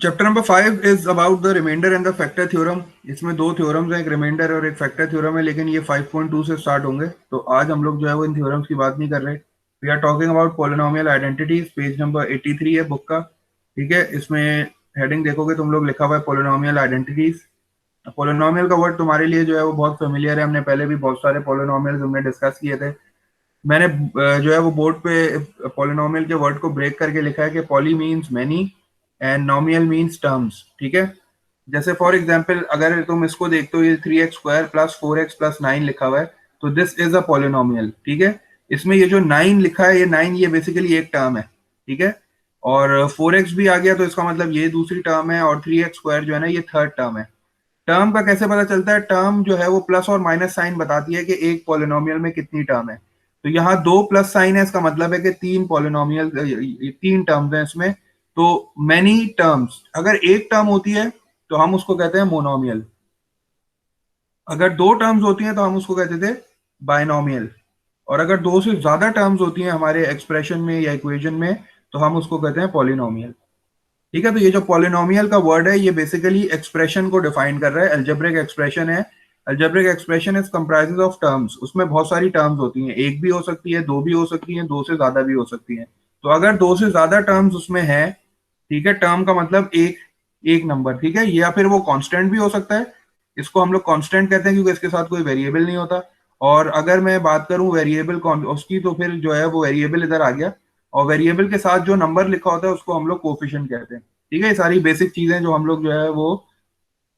Chapter number 5 is about the remainder and the factor theorem. इसमें दो theorems हैं, एक रिमाइंडर और एक फैक्टर थ्योरम है, लेकिन ये 5.2 से स्टार्ट होंगे, तो आज हम लोग जो है वो इन थ्योरम्स की बात नहीं कर रहे। We are talking about polynomial identities, page number 83 है बुक का। ठीक है, इसमें हेडिंग देखोगे तुम लोग, लिखा हुआ है पॉलिनोमियल आइडेंटिटीज। पॉलिनोमियल का वर्ड तुम्हारे लिए जो है वो बहुत फेमिलियर है, हमने पहले भी बहुत सारे पॉलिनोमियल्स हमने डिस्कस किए थे। मैंने जो है वो बोर्ड पे पॉलिनोमियल के वर्ड को ब्रेक करके लिखा है कि poly means many and नोमियल means terms. ठीक है, जैसे फॉर एग्जांपल अगर तुम इसको देखते हो, ये 3x² प्लस 4x प्लस 9 लिखा हुआ है, तो दिस इज अ पॉलिनोमियल। ठीक है, इसमें ये जो 9 लिखा है, ये 9 ये बेसिकली एक टर्म है। ठीक है, और 4x भी आ गया तो इसका मतलब ये दूसरी टर्म है, और 3x² जो है ना, ये थर्ड टर्म है। टर्म का कैसे पता चलता है? टर्म जो है वो प्लस और माइनस साइन बताती है कि एक पॉलिनोमियल में कितनी टर्म है। तो यहाँ दो प्लस साइन है, इसका मतलब है कि तीन पॉलिनोमियल, तीन टर्म्स हैं इसमें। तो मैनी टर्म्स, अगर एक टर्म होती है तो हम उसको कहते हैं मोनोमियल, अगर दो टर्म्स होती हैं तो हम उसको कहते थे बायनोमियल, और अगर दो से ज्यादा टर्म्स होती हैं हमारे एक्सप्रेशन में या इक्वेशन में तो हम उसको कहते हैं पॉलिनोमियल। ठीक है, तो ये जो पॉलिनोमियल का वर्ड है, ये बेसिकली एक्सप्रेशन को डिफाइन कर रहा है। अलजेब्रिक एक्सप्रेशन है। Algebraic expression is comprises of terms, उसमें बहुत सारी टर्म्स होती हैं, एक भी हो सकती है, दो भी हो सकती हैं, दो से ज्यादा भी हो सकती हैं। तो अगर दो से ज्यादा टर्म्स उसमें है, ठीक है, टर्म का मतलब एक एक नंबर, ठीक है, या फिर वो कांस्टेंट भी हो सकता है। इसको हम लोग कांस्टेंट कहते हैं क्योंकि इसके साथ कोई वेरिएबल नहीं होता। और अगर मैं बात करूं वेरिएबल उसकी, तो फिर जो है वो वेरिएबल इधर आ गया, और वेरिएबल के साथ जो नंबर लिखा होता है उसको हम लोग कोफिशिएंट कहते हैं। ठीक है, ये सारी बेसिक चीजें जो हम लोग जो है वो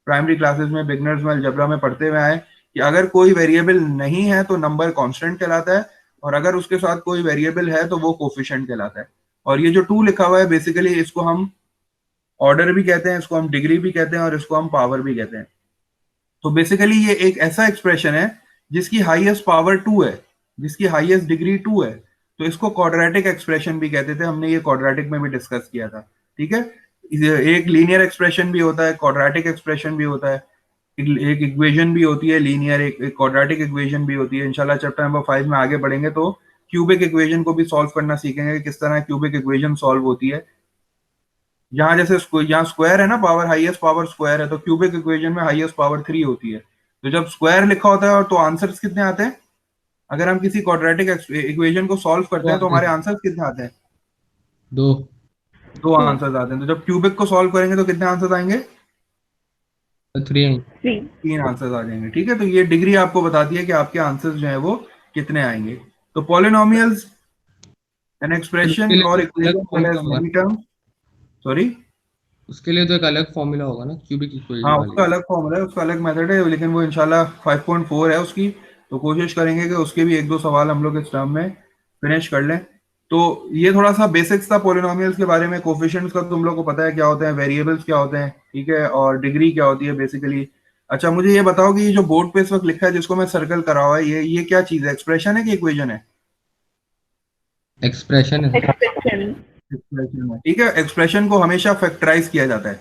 प्राइमरी क्लासेस में, बिगनर्स में, अलजेब्रा में पढ़ते हुए आए कि अगर कोई वेरिएबल नहीं है तो नंबर कांस्टेंट कहलाता है, और अगर उसके साथ कोई वेरिएबल है तो वो कोफिशिएंट कहलाता है। और ये जो टू लिखा हुआ है, बेसिकली इसको हम ऑर्डर भी कहते हैं, इसको हम डिग्री भी कहते हैं, और इसको हम पावर भी कहते हैं। तो बेसिकली ये एक ऐसा एक्सप्रेशन है जिसकी हाईएस्ट पावर 2 है, जिसकी हाईएस्ट डिग्री 2 है, तो इसको क्वाड्रेटिक एक्सप्रेशन भी कहते थे। हमने ये क्वाड्रेटिक में भी डिस्कस किया था। ठीक है, एक लीनियर एक्सप्रेशन भी होता है, क्वाड्रेटिक एक्सप्रेशन भी होता है, एक इक्वेशन भी होती है लीनियर, एक क्वाड्रेटिक इक्वेशन भी होती है। इंशाल्लाह चैप्टर नंबर 5 में आगे बढ़ेंगे तो क्यूबिक इक्वेशन को भी सॉल्व करना सीखेंगे, किस तरह क्यूबिक इक्वेशन सॉल्व होती है। यहाँ जैसे यहाँ स्क्वायर है ना, पावर हाईएस्ट पावर स्क्वायर है, तो क्यूबिक इक्वेशन में हाईएस्ट पावर 3 होती है। तो जब स्क्वायर लिखा होता है तो आंसर्स कितने आते हैं? अगर हम किसी क्वाड्रेटिक इक्वेशन को सॉल्व करते दो हैं तो आते हमारे हैं। आंसर्स कितने आते हैं? दो। दो टू। आंसर्स आते हैं। तो जब क्यूबिक को सॉल्व करेंगे तो कितने आंसर्स आएंगे? थ्री। 3। तीन आंसर्स आ जाएंगे। ठीक है, तो ये डिग्री आपको बताती है कि आपके आंसर्स जो है वो कितने आएंगे। तो पॉलिनोमियल्स एन फिर उसके एक्सप्रेशन लिए तो और एक अलग इक्वेशन दैट फॉर्मूला हैज होगा मेनी ना। टर्म्स। सॉरी, उसके लिए तो एक अलग फॉर्मूला होगा ना, क्यूबिक इक्वेशन हाँ वाले उसका लिए। अलग फॉर्मूला है, उसका अलग मेथड है, लेकिन वो इंशाल्लाह 5.4 है उसकी। तो कोशिश करेंगे कि उसके भी एक दो सवाल हम लोग इस टर्म में फिनिश कर लें। तो ये थोड़ा सा बेसिक्स था पॉलिनोमियल्स के बारे में। कोफिशिएंट्स का तुम लोग को पता है क्या होते हैं, वेरिएबल्स क्या होते हैं, ठीक है, और डिग्री क्या होती है बेसिकली। अच्छा, मुझे ये बताओ कि ये जो बोर्ड पे इस वक्त लिखा है जिसको मैं सर्कल करा हुआ है, ये क्या चीज है? एक्सप्रेशन है कि इक्वेशन है? एक्सप्रेशन है। एक्सप्रेशन। एक्सप्रेशन है। ठीक है, एक्सप्रेशन को हमेशा फैक्टराइज किया जाता है।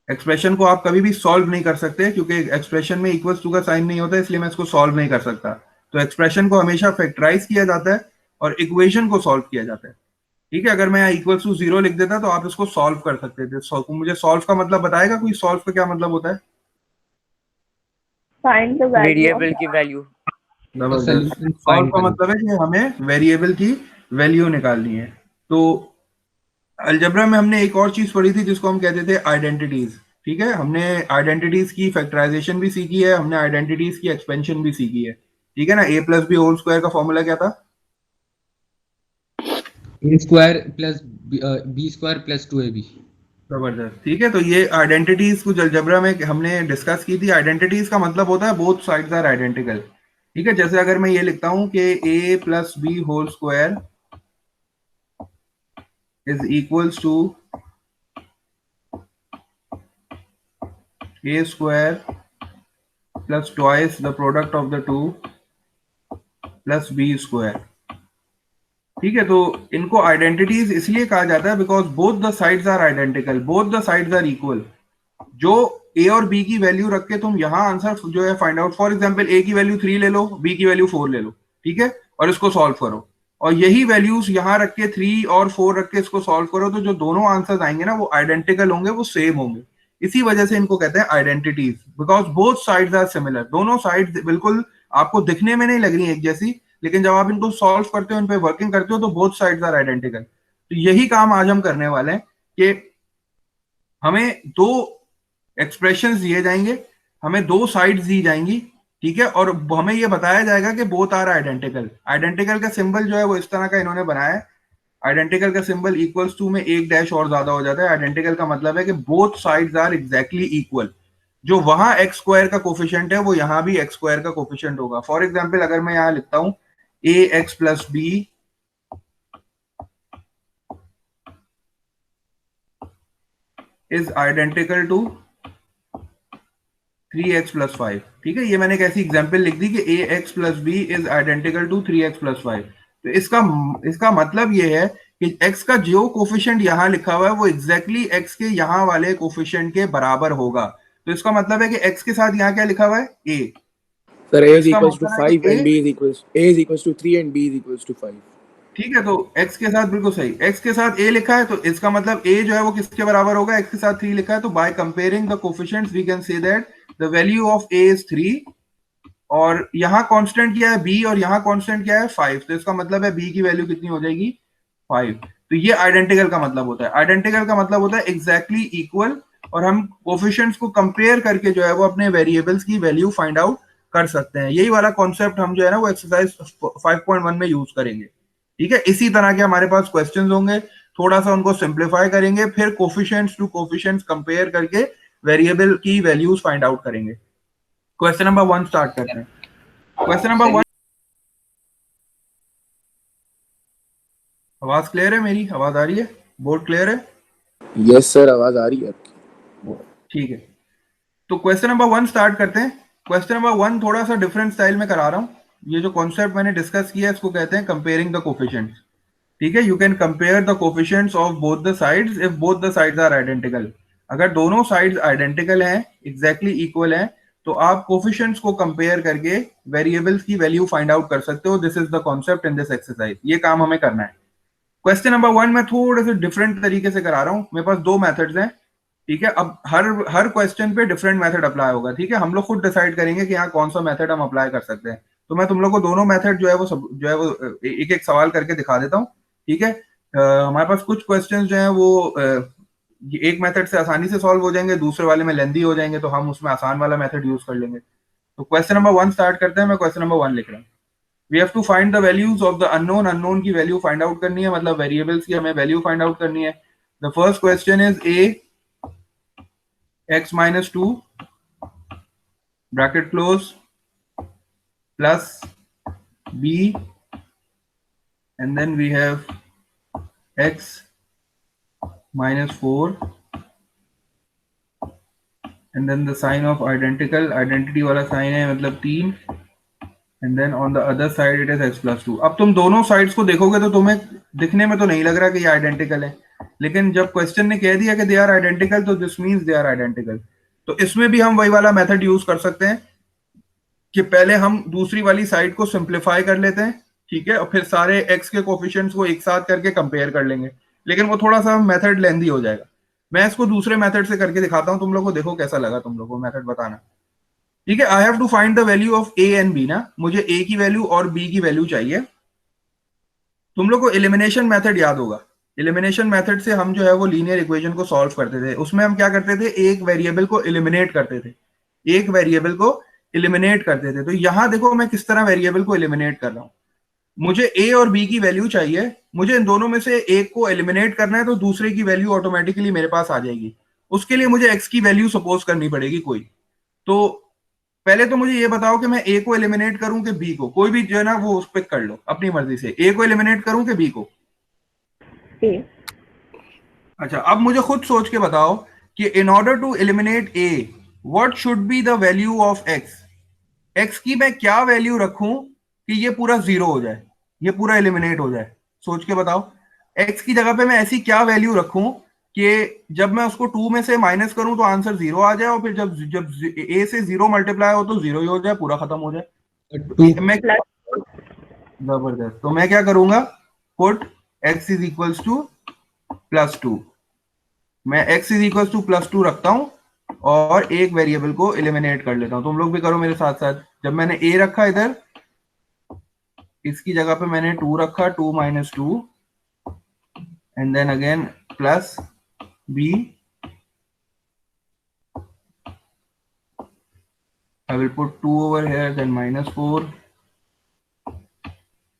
एक्सप्रेशन को आप कभी भी सॉल्व नहीं कर सकते क्योंकि एक्सप्रेशन में इक्वल्स टू का साइन नहीं होता, इसलिए मैं इसको सॉल्व नहीं कर सकता। तो एक्सप्रेशन को हमेशा फैक्टराइज किया जाता है और इक्वेशन को सॉल्व किया जाता है। ठीक है, अगर मैं यहाँ इक्वल्स टू 0 लिख देता तो आप इसको सॉल्व कर सकते थे। मुझे सॉल्व का मतलब बताएगा कोई? सॉल्व का क्या मतलब होता है? Find the value of. Variable की वैल्यू। जबरदस्त। सोल्यूशन सॉल्व फाइंड का करना। मतलब है कि हमें वेरिएबल की वैल्यू निकालनी है। तो अलजेब्रा में हमने एक और चीज पढ़ी थी जिसको हम कहते थे आइडेंटिटीज। ठीक है, हमने आइडेंटिटीज की फैक्टराइजेशन भी सीखी है, हमने आइडेंटिटीज की एक्सपेंशन भी सीखी है। ठीक है ना, a plus b whole square का फॉर्मूला क्या था? A square plus b square plus 2ab। जबरदस्त। ठीक है, तो ये आइडेंटिटीज कुछ अलजेब्रा में हमने डिस्कस की थी। आइडेंटिटीज का मतलब होता है बोथ साइड्स आर आइडेंटिकल। ठीक है, जैसे अगर मैं ये लिखता हूं कि a plus b whole square is equals to a square plus twice the product of the two plus b square. ठीक है, तो इनको आइडेंटिटीज इसलिए कहा जाता है because both the sides are identical, both the sides are equal. जो a और बी की वैल्यू रख के तुम यहां आंसर जो है फाइंड आउट, फॉर एग्जांपल ए की वैल्यू 3 ले लो, बी की वैल्यू 4 ले लो, ठीक है, और इसको सॉल्व करो। और यही वैल्यूज यहाँ रख के 3 और 4 रख के इसको सॉल्व करो तो जो दोनों आंसर्स आएंगे ना वो आइडेंटिकल होंगे, वो सेम होंगे। इसी वजह से इनको कहते हैं identities, because both sides are similar. दोनों साइड्स बिल्कुल आपको दिखने में नहीं लग रही एक जैसी, लेकिन जब आप इनको सॉल्व करते हो, इन पे वर्किंग करते हो, तो बोथ साइड्स आर आइडेंटिकल। तो यही काम आज हम करने वाले हैं कि हमें दो एक्सप्रेशंस दिए जाएंगे, हमें दो साइड्स दी जाएंगी, ठीक है, और हमें ये बताया जाएगा कि बोथ आर आइडेंटिकल। आइडेंटिकल का सिंबल जो है वो इस तरह का इन्होंने बनाया है। आइडेंटिकल का सिंबल इक्वल्स टू में एक डैश और ज्यादा हो जाता है। आइडेंटिकल का मतलब है कि both sides are exactly equal. जो वहां एक्स स्क्वायर का कोफिशिएंट है वो यहाँ भी एक्स स्क्वायर का कोफिशिएंट होगा। फॉर एग्जाम्पल अगर मैं यहाँ लिखता हूं a x plus b is identical to 3x plus 5, ठीक है, ये मैंने कैसी एग्जाम्पल लिख दी कि a x plus b is identical to 3x plus 5। तो इसका मतलब ये है कि x का जो कोफिशिएंट यहाँ लिखा हुआ है वो एग्जैक्टली x के यहाँ वाले कोफिशिएंट के बराबर होगा। तो इसका मतलब है कि x के साथ यहाँ क्या लिखा हुआ है, a। सर a is इसका equals to मतलब है 5 कि and b is equals a is equals to 3 and b is equals to 5। ठीक है, तो x के साथ बिल्कुल सही, x के साथ a लिखा है तो इसका मतलब a जो है वो किसके बराबर होगा, x के साथ 3 लिखा है, तो by comparing the coefficients we can say that the value of a is 3, और यहाँ कांस्टेंट क्या है b और यहाँ कांस्टेंट क्या है 5, तो इसका मतलब है b की वैल्यू कितनी हो जाएगी 5। तो ये आइडेंटिकल का मतलब होता है। आइडेंटिकल का मतलब होता है एग्जैक्टली इक्वल, और हम कोफिशिएंट्स को कंपेयर करके जो है वो अपने वेरिएबल्स की वैल्यू फाइंड आउट कर सकते हैं। यही वाला कॉन्सेप्ट हम जो है ना वो एक्सरसाइज 5.1 में यूज करेंगे, ठीक है। इसी तरह के हमारे पास क्वेश्चंस होंगे, थोड़ा सा उनको सिंप्लीफाई करेंगे, फिर कोफिशिएंट्स टू कोफिशिएंट्स कंपेयर करके वेरिएबल की वैल्यूज फाइंड आउट करेंगे। क्वेश्चन नंबर 1 स्टार्ट करते हैं। क्वेश्चन नंबर 1, आवाज क्लियर है मेरी, आवाज आ रही है, बोर्ड क्लियर है? यस सर, आवाज आ रही है आपकी। ठीक है, तो क्वेश्चन नंबर 1 स्टार्ट करते हैं। क्वेश्चन नंबर 1 थोड़ा सा डिफरेंट स्टाइल में करा रहा हूं। ये जो कॉन्सेप्ट मैंने डिस्कस किया है इसको कहते हैं कंपेयरिंग द कोफिशिएंट्स, ठीक है। You can compare the coefficients of both the sides if both the sides are identical. अगर दोनों साइड्स आइडेंटिकल हैं, एग्जैक्टली इक्वल हैं, तो आप कोफिशिएंट्स को कंपेयर करके वेरिएबल्स की वैल्यू फाइंड आउट कर सकते हो। This is the concept in this exercise, ये काम हमें करना है। क्वेश्चन नंबर 1 मैं थोड़े से डिफरेंट तरीके से करा रहा हूं। मेरे पास दो मेथड्स हैं, ठीक है। अब हर क्वेश्चन पे डिफरेंट मेथड अप्लाई होगा, ठीक है। हम लोग खुद डिसाइड करेंगे कि यहाँ कौन सा मेथड हम अप्लाई कर सकते हैं। तो मैं तुम लोग को दोनों मेथड जो है वो एक एक सवाल करके दिखा देता हूँ, ठीक है। हमारे पास कुछ क्वेश्चंस जो हैं वो एक मेथड से आसानी से सॉल्व हो जाएंगे, दूसरे वाले में लेंदी हो जाएंगे, तो हम उसमें आसान वाला मेथड यूज कर लेंगे। तो क्वेश्चन नंबर 1 स्टार्ट करते हैं। मैं क्वेश्चन नंबर 1 लिख रहा हूँ। We have to find the values of the unknown. Unknown की वैल्यू फाइंड आउट करनी है, मतलब वेरिएबल्स की हमें वैल्यू फाइंड आउट करनी है। The first question is a x minus 2 bracket close plus b, and then we have x minus 4 and then the sign of identical, identity वाला साइन है मतलब 3, and then on the other side it is x plus 2। अब तुम दोनों sides को देखोगे तो तुम्हें दिखने में तो नहीं लग रहा कि ये आइडेंटिकल है, लेकिन जब क्वेश्चन ने कह दिया कि दे आर आइडेंटिकल तो this means they are identical. तो इसमें भी हम वही वाला मेथड यूज कर सकते हैं कि पहले हम दूसरी वाली साइड को सिंप्लीफाई कर लेते हैं, ठीक है, और फिर सारे x के कोफिशिएंट्स को एक साथ करके कंपेयर कर लेंगे, लेकिन वो थोड़ा सा मेथड लेंदी हो जाएगा। मैं इसको दूसरे मेथड से करके दिखाता हूं तुम लोग को, देखो कैसा लगा तुम लोग को, मेथड बताना, ठीक है। I have to find the value of a and b ना, मुझे a की वैल्यू और b की वैल्यू चाहिए। तुम लोग को एलिमिनेशन मेथड याद होगा। एलिमिनेशन मेथड से हम जो है वो लीनियर इक्वेशन को सॉल्व करते थे। उसमें हम क्या करते थे, एक वेरिएबल को एलिमिनेट करते थे, एक वेरिएबल को एलिमिनेट करते थे। तो यहां देखो मैं किस तरह वेरिएबल को एलिमिनेट कर रहा हूं। मुझे a और b की वैल्यू चाहिए, मुझे इन दोनों में से एक को एलिमिनेट करना है, तो दूसरे की वैल्यू ऑटोमेटिकली मेरे पास आ जाएगी। उसके लिए मुझे x की वैल्यू सपोज करनी पड़ेगी कोई। तो पहले तो मुझे ये बताओ कि मैं a को एलिमिनेट करूं कि b को, कोई भी जो है ना वो उस पिक कर लो अपनी मर्जी से। a को एलिमिनेट करूं कि b को? A। अच्छा, अब मुझे खुद सोच के बताओ कि in order to eliminate a what should be the value of x। x की मैं क्या वैल्यू रखूं कि ये पूरा जीरो हो जाए, ये पूरा एलिमिनेट हो जाए? सोच के बताओ, x की जगह पे मैं ऐसी क्या वैल्यू रखूं कि जब मैं उसको 2 में से माइनस करूं तो आंसर 0 आ जाए, और फिर जब जब a से 0 मल्टीप्लाई हो तो 0 ही हो जाए, पूरा खत्म हो जाए। टू मैं जबरदस्त। तो मैं क्या करूंगा, put x is equals to +2। मैं x इज इक्वल्स टू +2 रखता हूं और एक वेरिएबल को एलिमिनेट कर लेता हूं। तुम लोग भी करो मेरे साथ साथ। जब मैंने a रखा इधर, इसकी जगह पे मैंने 2 रखा, 2 - 2 and then again plus b, I will put 2 over here, then -4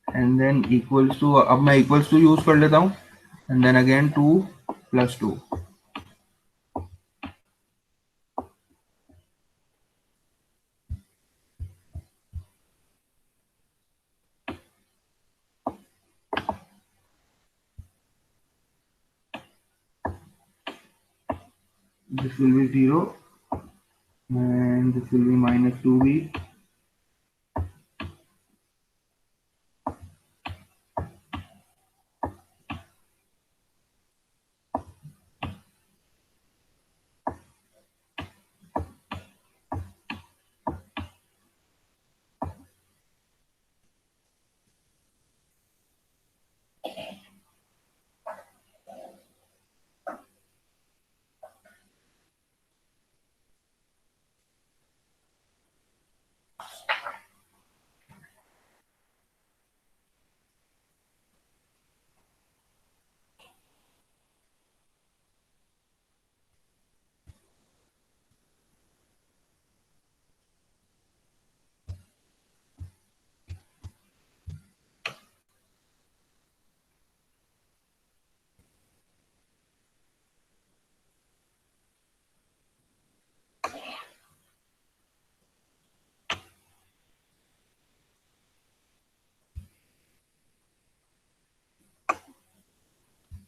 and then equals to, अब मैं equals to यूज कर लेता हूं and then again 2 + 2। This will be 0 and this will be -2b।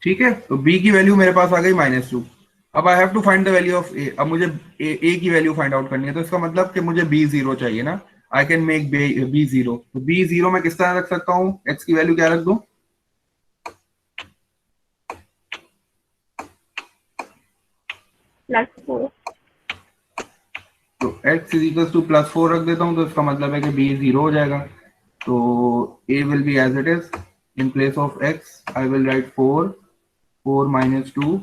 ठीक है, तो b की वैल्यू मेरे पास आ गई -2। अब I have to find the value of a। अब मुझे a की वैल्यू फाइंड आउट करनी है, तो इसका मतलब कि मुझे b 0 चाहिए ना। I can make b 0। तो b 0 मैं किस तरह रख सकता हूँ, x की वैल्यू क्या रख दूं, +4। तो x इज इक्वल टू +4 रख देता हूँ। तो इसका मतलब है कि b 0 हो जाएगा। तो a will be as it is, in place of x I will write 4 -2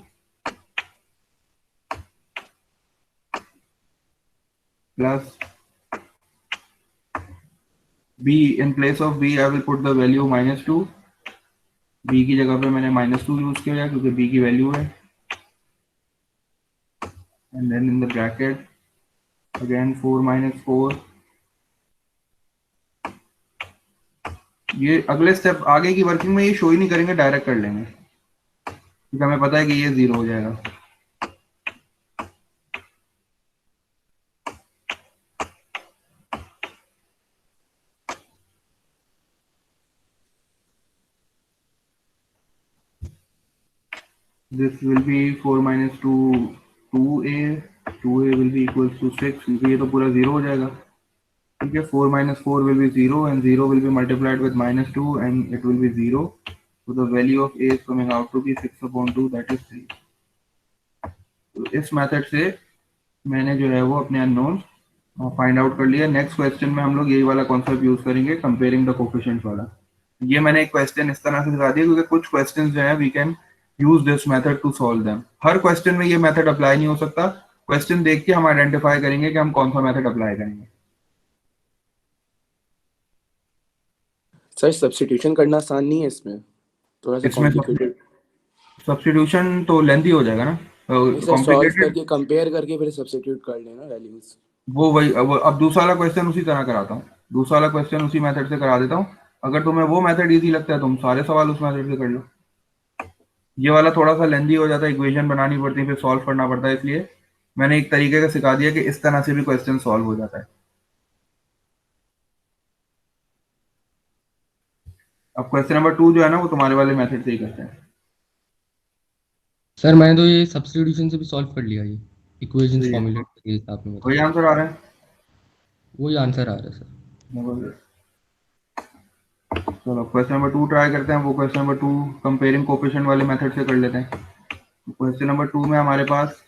plus b, in place of b I will put the value -2। b की जगह पे मैंने -2 यूज किया है क्योंकि b की वैल्यू है। And then in the bracket again 4 -4। ये अगले स्टेप आगे की वर्किंग में ये शो ही नहीं करेंगे, डायरेक्ट कर लेंगे क्योंकि हमें पता है कि ये 0 हो जाएगा। This will be 4 - 2 2a, 2a will be equals to 6 क्योंकि ये तो पूरा 0 हो जाएगा। ठीक है, 4 - 4 will be 0 and 0 will be multiplied with -2 and it will be 0। So the value of a is coming out to be 6/2, that is 3। तो इस मेथड से मैंने जो है वो अपने अननोन फाइंड आउट कर लिया। नेक्स्ट क्वेश्चन में हम लोग यही वाला कॉन्सेप्ट यूज करेंगे, कंपेयरिंग द कोफिशिएंट्स वाला। ये मैंने एक क्वेश्चन इस तरह से दिखा दिया क्योंकि कुछ क्वेश्चंस जो है we can use this method to solve them. हर क्वेश्चन में ये मेथड अप्लाई नहीं हो सकता। क्वेश्चन देख के हम आइडेंटिफाई करेंगे कि हम कौन सा मेथड अप्लाई करेंगे। सर सब्स्टिट्यूशन करना आसान नहीं है इसमें, थोड़ा सा इसमें कॉम्प्लिकेटेड। सब्स्टिट्यूशन तो लेंथी हो जाएगा ना, नहीं सर, सॉल्व कॉम्प्लिकेटेड। करके कंपेयर करके फिर सब्स्टिट्यूट कर लेना वैल्यूज। वो वही, अब दूसरा वाला क्वेश्चन उसी तरह कराता हूँ, दूसरा वाला क्वेश्चन उसी मेथड से करा देता हूँ। अगर तुम्हें वो मेथड इजी लगता है तुम सारे सवाल उस मेथड से कर लो। ये वाला थोड़ा सा लेंदी हो जाता है, इक्वेशन बनानी पड़ती है, फिर सॉल्व करना पड़ता है, इसलिए मैंने एक तरीके का सिखा दिया कि इस तरह से भी क्वेश्चन सॉल्व हो जाता है। अब क्वेश्चन नंबर 2 जो है ना वो तुम्हारे वाले मेथड से ही करते हैं। सर मैंने तो ये सब्स्टिट्यूशन से भी सॉल्व कर लिया, ये इक्वेशंस तो ये फॉर्मूलेट के हिसाब में वही बताया, आंसर आ रहा है। वही आंसर आ रहा है सर। चलो क्वेश्चन नंबर 2 ट्राई करते हैं। वो क्वेश्चन नंबर 2 कंपेयरिंग कोफिशिएंट वाले मेथड से कर लेते हैं। क्वेश्चन नंबर 2 में हमारे पास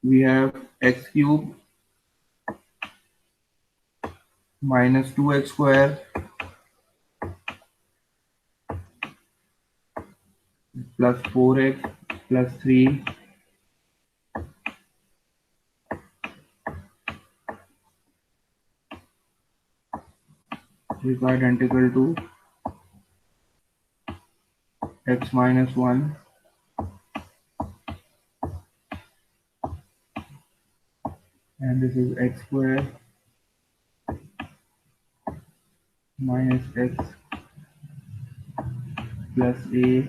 we have x³ minus 2x square plus 4x plus 3 is identical to x minus 1 and this is x square minus x plus a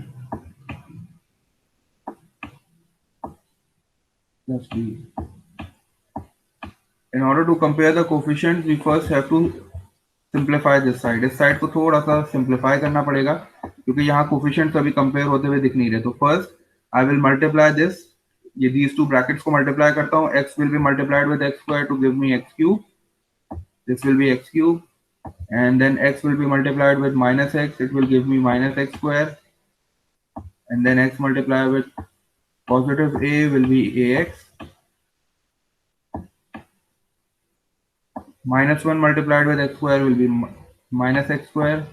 plus b. In order to compare the coefficients, we first have to simplify this side. इस side को थोड़ा सा simplify करना पड़ेगा क्योंकि यहाँ coefficients अभी compare होते हुए दिख नहीं रहे. तो first I will multiply this. ये these two brackets को multiply करता हूँ. X will be multiplied with x square to give me x cube. This will be x cube. And then x will be multiplied with minus x. It will give me minus x square. And then x multiplied with positive a will be ax. Minus 1 multiplied with x square will be minus x square.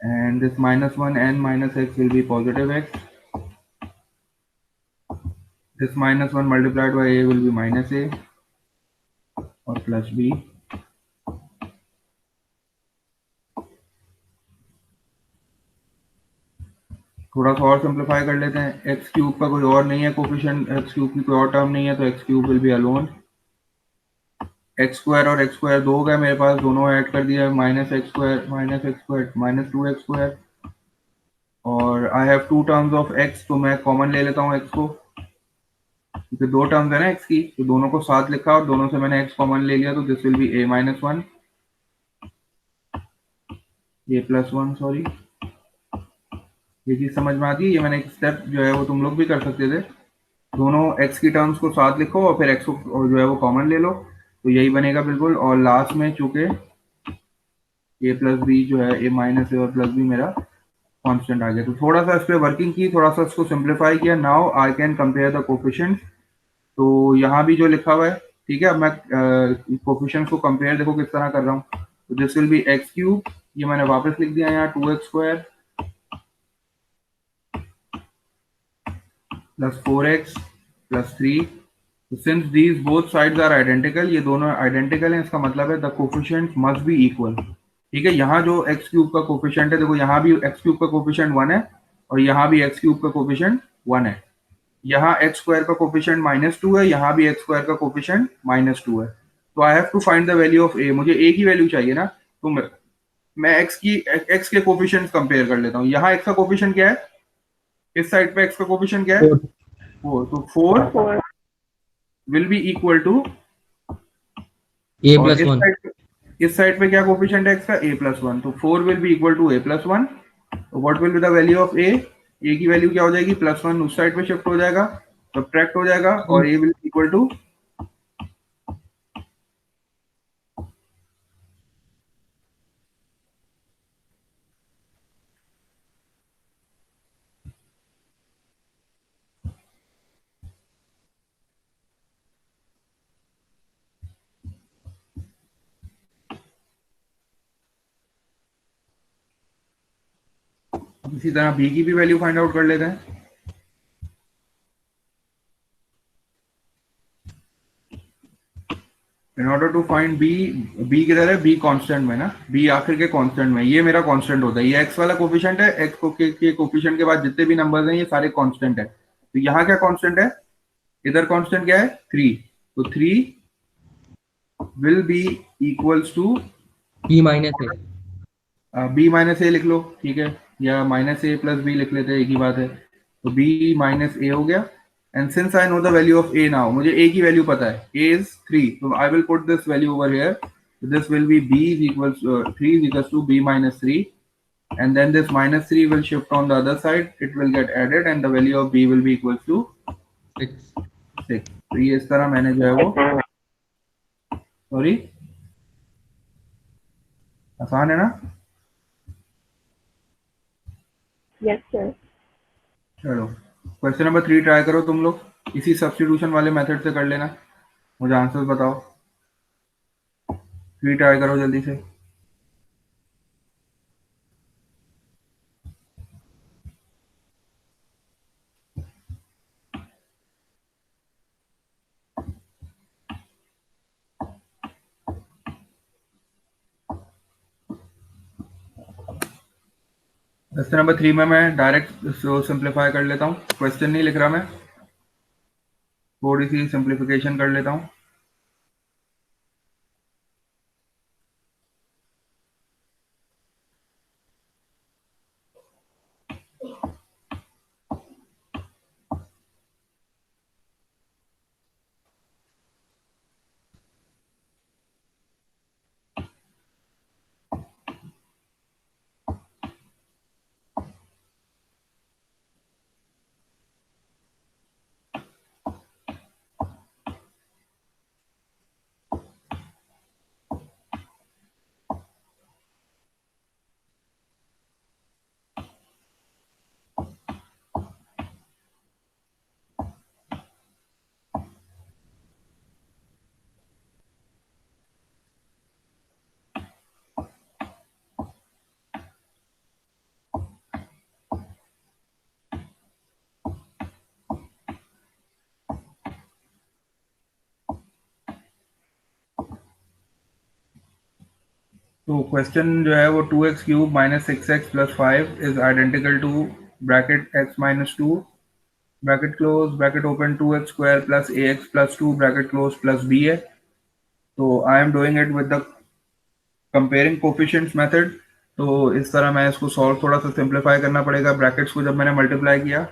And this minus 1 and minus x will be positive x. This minus 1 multiplied by a will be minus a or plus b. थोड़ा सा और simplify कर लेते हैं. X cube का कोई और नहीं है कोफिशिएंट, एक्स क्यूब की कोई और टर्म नहीं है, तो x cube will be alone. X square और एक्स स्क्वायर दो गए मेरे पास, दोनों ऐड कर दिया. Minus x square minus 2x square. और I have two terms of x, तो मैं कॉमन ले लेता हूँ एक्स को क्योंकि दो टर्म्स है ना एक्स की, तो दोनों को साथ लिखा और दोनों से मैंने एक्स कॉमन ले लिया. तो this will be a minus 1 a plus 1. Sorry, ये चीज समझ में आती है. ये मैंने एक स्टेप जो है वो तुम लोग भी कर सकते थे. दोनों x की टर्म्स को साथ लिखो और फिर x को जो है वो कॉमन ले लो, तो यही बनेगा बिल्कुल. और लास्ट में चूंकि a प्लस बी जो है a माइनस ए और प्लस बी मेरा कांस्टेंट आ गया, तो थोड़ा सा इस पर वर्किंग की, थोड़ा सा इसको सिंप्लीफाई किया. Now I can compare the coefficients. तो यहाँ भी जो लिखा हुआ है, ठीक है. अब मैं कोफिशिएंट्स को कंपेयर देखो किस तरह कर रहा हूँ. तो this will B x cube, ये मैंने वापस लिख दिया यहाँ 2x square plus 4x plus 3. So since these both sides are identical, ये दोनों identical हैं, इसका मतलब है the coefficient must be equal. ठीक है. यहाँ जो x क्यूब का कोफिशिएंट है, देखो यहाँ भी x क्यूब का कोफिशिएंट 1 है और यहाँ भी x क्यूब का कोफिशिएंट 1 है. यहाँ x स्क्वायर का कोफिशिएंट -2 है, यहाँ भी x स्क्वायर का कोफिशिएंट -2 है. तो I have to find the value of a. मुझे a की वैल्यू चाहिए ना, तो मैं x के कोफिशिएंट्स कंपेयर कर लेता हूँ. यहाँ x का कोफिशिएंट क्या है, इस साइड पे x का कोफिशिएंट क्या है 4. तो 4 4. Will be equal to a plus 1. इस साइड पे क्या कोफिशिएंट है x का, a plus 1. तो 4 will be equal to a plus 1. तो what will be the value of a? a की वैल्यू क्या हो जाएगी, +1 उस साइड पे शिफ्ट हो जाएगा, सब्ट्रैक्ट हो जाएगा और a will be equal to इसी तरह b की भी वैल्यू फाइंड आउट कर लेते हैं. In order to find b किधर है, b कांस्टेंट में ना, b आखिर के कांस्टेंट में. ये मेरा कांस्टेंट होता है, ये x वाला कोफिशिएंट है. x के कोफिशिएंट के बाद जितने भी नंबर्स हैं ये सारे कांस्टेंट है. तो यहाँ क्या कांस्टेंट है, इधर कांस्टेंट क्या है 3. तो 3 will be equals to b minus a. b minus a लिख लो, ठीक है, या माइनस ए प्लस बी लिख लेते हैं, एक ही बात है. तो b माइनस ए हो गया. And since I know the value of a now, मुझे a की वैल्यू पता है, a इज 3. तो I will put this value over here. This will be b is equals 3 is equals to b minus 3, and then this minus 3 will shift on the other side, it will get added and the value of b will be equals to 6. तो ये इस तरह मैंने जो है वो, sorry, आसान है ना. Yes, sir. चलो क्वेश्चन नंबर 3 ट्राई करो तुम लोग, इसी सब्स्टिट्यूशन वाले मेथड से कर लेना. मुझे आंसर्स बताओ, ट्राई करो जल्दी से। क्वेश्चन नंबर 3 में मैं डायरेक्ट सिंप्लीफाई कर लेता हूँ, क्वेश्चन नहीं लिख रहा मैं, थोड़ी सी सिंप्लीफिकेशन कर लेता हूँ। तो क्वेश्चन जो है वो 2x cube minus 6x plus 5 is identical to bracket x minus 2 bracket close bracket open 2x square plus ax plus 2 bracket close plus b है। तो I am doing it with the comparing coefficients method. तो इस तरह मैं इसको solve थोड़ा सा simplify करना पड़ेगा। ब्रैकेट्स को जब मैंने मल्टीप्लाई किया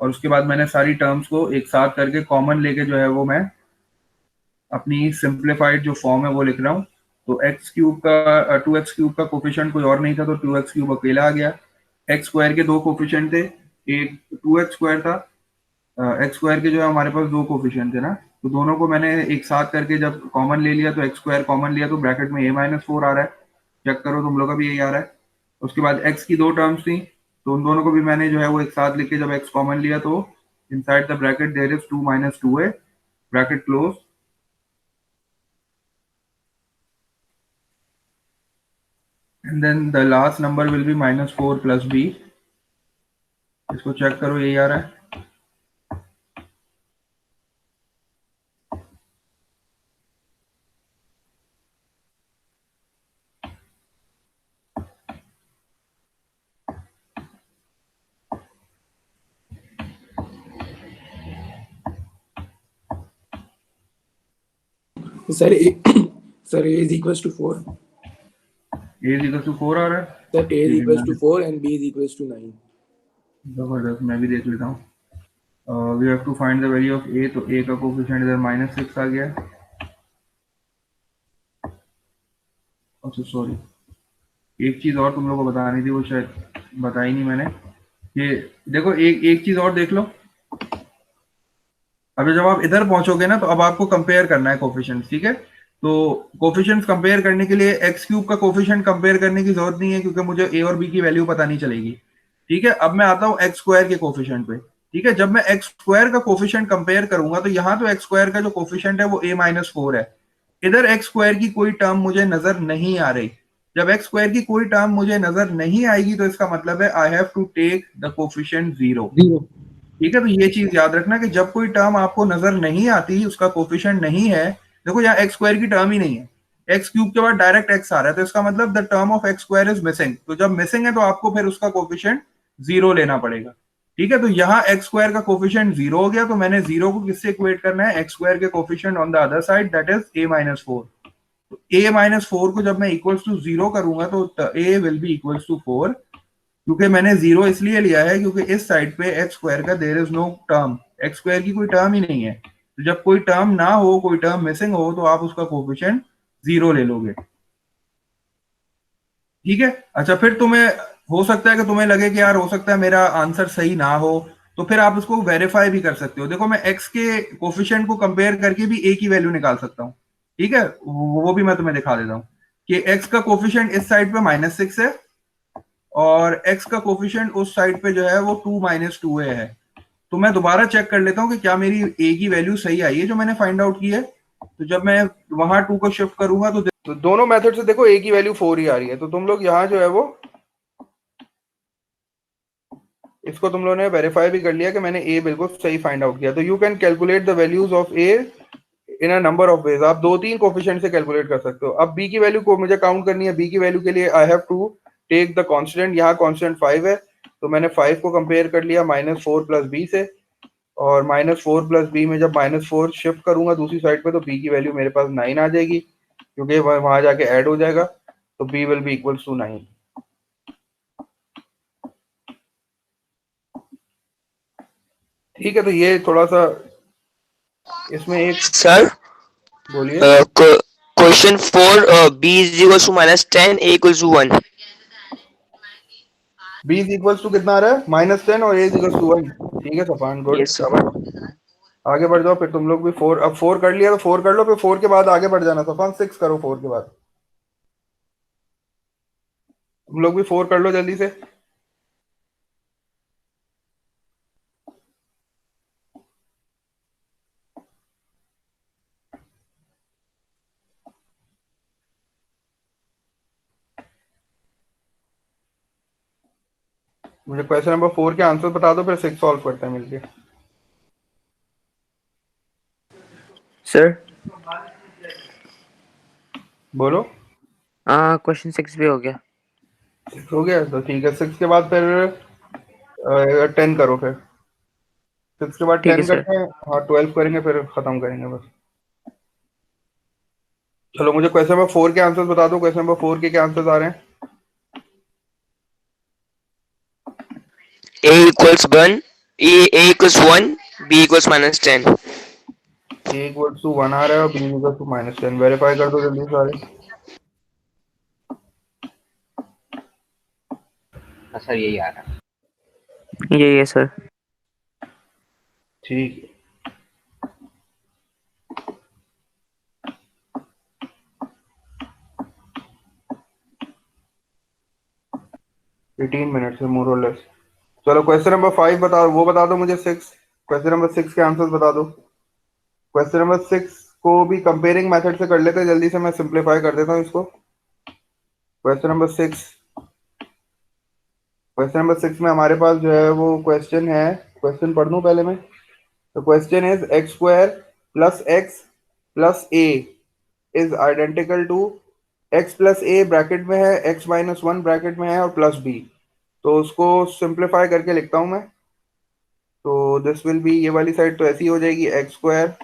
और उसके बाद मैंने सारी टर्म्स को एक साथ करके कॉमन लेके जो है वो मैं अपनी सिंप्लीफाइड जो फॉर्म है वो लिख रहा हूँ। तो एक्स क्यूब का 2x क्यूब का कोफिशिएंट कोई और नहीं था, तो 2x क्यूब अकेला आ गया। एक्स स्क्वायर के दो कोफिशिएंट थे, एक 2x स्क्वायर था, एक्स स्क्वायर के जो है हमारे पास दो कोफिशिएंट थे ना, तो दोनों को मैंने एक साथ करके जब कॉमन ले लिया तो एक्स स्क्वायर कॉमन लिया तो ब्रैकेट में a माइनस 4 आ रहा है। चेक करो तुम लोग का भी यही आ रहा है। उसके बाद x की दो टर्म्स थी, तो उन दोनों को भी मैंने जो है वो एक साथ लिख के जब x कॉमन लिया तो inside the bracket there is 2 minus 2a bracket close, and then the last number will be minus 4 plus b। इसको चेक करो, यही आ रहा है। Sir sir a is equals to 4. a is equals to 4 आ रहा है। Sir a is equals to 4 and b is equals to 9. जबरदस्त, मैं भी देख लेता हूँ। We have to find the value of a, तो a का कोफिशिएंट इधर माइनस 6 आ गया। अच्छा सॉरी, एक चीज और तुम लोगों को बतानी थी, वो शायद बताई नहीं मैंने। ये देखो, एक चीज और देख लो। अभी जब आप इधर पहुंचोगे ना तो अब आपको कंपेयर करना है कोफिशिएंट्स, ठीक है। तो कोफिशिएंट्स कंपेयर करने के लिए एक्स क्यूब का कोफिशिएंट कंपेयर करने की जरूरत नहीं है, क्योंकि मुझे ए और बी की वैल्यू पता नहीं चलेगी, ठीक है। अब मैं आता हूँ एक्स स्क्वायर के कोफिशिएंट पे, ठीक है। जब मैं एक्स स्क्वायर का कोफिशिएंट कंपेयर करूंगा तो यहाँ तो एक्स स्क्वायर का जो कोफिशिएंट है वो a माइनस 4 है। इधर एक्स स्क्वायर की कोई टर्म मुझे नजर नहीं आ रही। जब एक्स स्क्वायर की कोई टर्म मुझे नजर नहीं आएगी तो इसका मतलब है I have to take the coefficient 0, ठीक है। तो ये चीज याद रखना कि जब कोई टर्म आपको नजर नहीं आती, उसका कोफिशिएंट नहीं है, देखो यहाँ एक्स स्क्वायर की टर्म ही नहीं है, एक्स क्यूब के बाद डायरेक्ट एक्स आ रहा है, तो इसका मतलब the term of x square is missing. तो जब मिसिंग है तो आपको फिर उसका कोफिशिएंट 0 लेना पड़ेगा, ठीक है। तो यहाँ एक्स स्क्वायर का कोफिशिएंट 0 हो गया, तो मैंने 0 को किससे इक्वेट करना है, एक्स स्क्वायर के coefficient on the other side, that is a minus 4। तो a माइनस 4 को जब मैं इक्वल्स टू 0 करूंगा तो a will be equals to 4, क्योंकि मैंने 0 इसलिए लिया है क्योंकि इस साइड पे एक्स स्क्वायर का there is no term, x square की कोई टर्म ही नहीं है। तो जब कोई टर्म ना हो, कोई टर्म मिसिंग हो, तो आप उसका कोफिशिएंट 0 ले लोगे, ठीक है। अच्छा, फिर तुम्हें हो सकता है कि तुम्हें लगे कि यार हो सकता है मेरा आंसर सही ना हो, तो फिर आप उसको वेरीफाई भी कर सकते हो। देखो, मैं x के कोफिशिएंट को कंपेयर करके भी a की वैल्यू निकाल सकता हूँ, ठीक है। वो भी मैं तुम्हें दिखा देता हूँ कि x का कोफिशिएंट इस साइड पे माइनस 6 है और x का कोफिशिएंट उस साइड पे जो है वो 2 माइनस 2a है। तो मैं दोबारा चेक कर लेता हूँ कि क्या मेरी a की वैल्यू सही आई है जो मैंने फाइंड आउट की है। तो जब मैं वहां 2 को शिफ्ट करूंगा तो दोनों मेथड से देखो a की वैल्यू 4 ही आ रही है। तो तुम लोग यहाँ जो है वो इसको तुम लोगों ने वेरीफाई भी कर लिया कि मैंने a बिल्कुल सही फाइंड आउट किया। तो you can calculate the values of a in a number of ways. आप 2-3 कोफिशिएंट से कैलकुलेट कर सकते हो। अब b की वैल्यू को मुझे काउंट करनी है। b की वैल्यू के लिए I have to take the constant. यहाँ कांस्टेंट 5 है, तो मैंने 5 को कंपेयर कर लिया -4 प्लस b से, और -4 प्लस b में जब -4 शिफ्ट करूंगा दूसरी साइड पे तो b की वैल्यू मेरे पास 9 आ जाएगी, क्योंकि वहां जाके ऐड हो जाएगा। तो b will be equals to 9। ठीक है, तो ये थोड़ा सा इसमें एक सर बोलिए। Question 4 b is equals to -10 a equals to 1। b is equals to कितना आ रहा है? -10 और a इज इक्वल्स टू 1। ठीक है सफान, गुड, यस सर। शाबाश। आगे बढ़ जाओ फिर। तुम लोग भी 4, अब 4 कर लिया तो 4 कर लो, फिर 4 के बाद आगे बढ़ जाना सफान। 6 करो 4 के बाद। तुम लोग भी 4 कर लो जल्दी से। मुझे क्वेश्चन नंबर 4 के आंसर बता दो, फिर 6 सॉल्व करते हैं मिलके। सर बोलो। हाँ, क्वेश्चन 6 भी हो गया। 6 हो गया तो ठीक है। 6 के बाद फिर 10 करो फिर। 6 के बाद ठीक है 10 सर। करते हैं। हाँ, 12 करेंगे फिर खत्म करेंगे बस। चलो मुझे क्वेश्चन नंबर 4 के आंसर बता दो। क्वेश्चन नंबर 4 के क्या आंसर आ रहे हैं? a equals 1 a equals 1 b equals -10। a equals to 1 आ रहा है और b इक्वल्स टू -10। वेरीफाई कर दो जल्दी सारे। सर यही आ रहा है। ये सर। ठीक है। एटीन मिनट से मोर और लेस। चलो क्वेश्चन नंबर 5 बताओ, वो बता दो मुझे 6। क्वेश्चन नंबर 6 के आंसर बता दो। क्वेश्चन नंबर 6 को भी कंपेयरिंग मेथड से कर लेते हैं जल्दी से। मैं सिंप्लीफाई कर देता हूँ इसको। क्वेश्चन नंबर 6, क्वेश्चन नंबर 6 में हमारे पास जो है वो क्वेश्चन है। क्वेश्चन पढ़ दूं पहले मैं? तो question is x square plus x plus a is identical to x plus a bracket में है, एक्स माइनस 1 ब्रैकेट में है और प्लस बी। तो उसको सिंप्लीफाई करके लिखता हूं मैं। तो दिस विल बी, ये वाली साइड तो ऐसी हो जाएगी एक्स स्क्वायर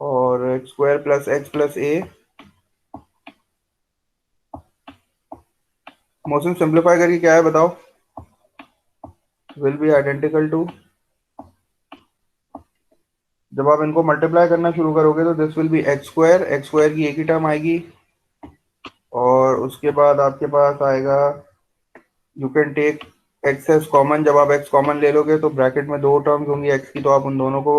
और x square plus x plus a. Motion simplify करके क्या है बताओ? विल बी आइडेंटिकल टू, जब आप इनको मल्टीप्लाई करना शुरू करोगे तो this will B x square. X square की एक ही टर्म आएगी और उसके बाद आपके पास आएगा, you can take x as common. जब आप एक्स कॉमन ले लोगे तो ब्रैकेट में दो टर्म्स होंगी एक्स की, तो आप उन दोनों को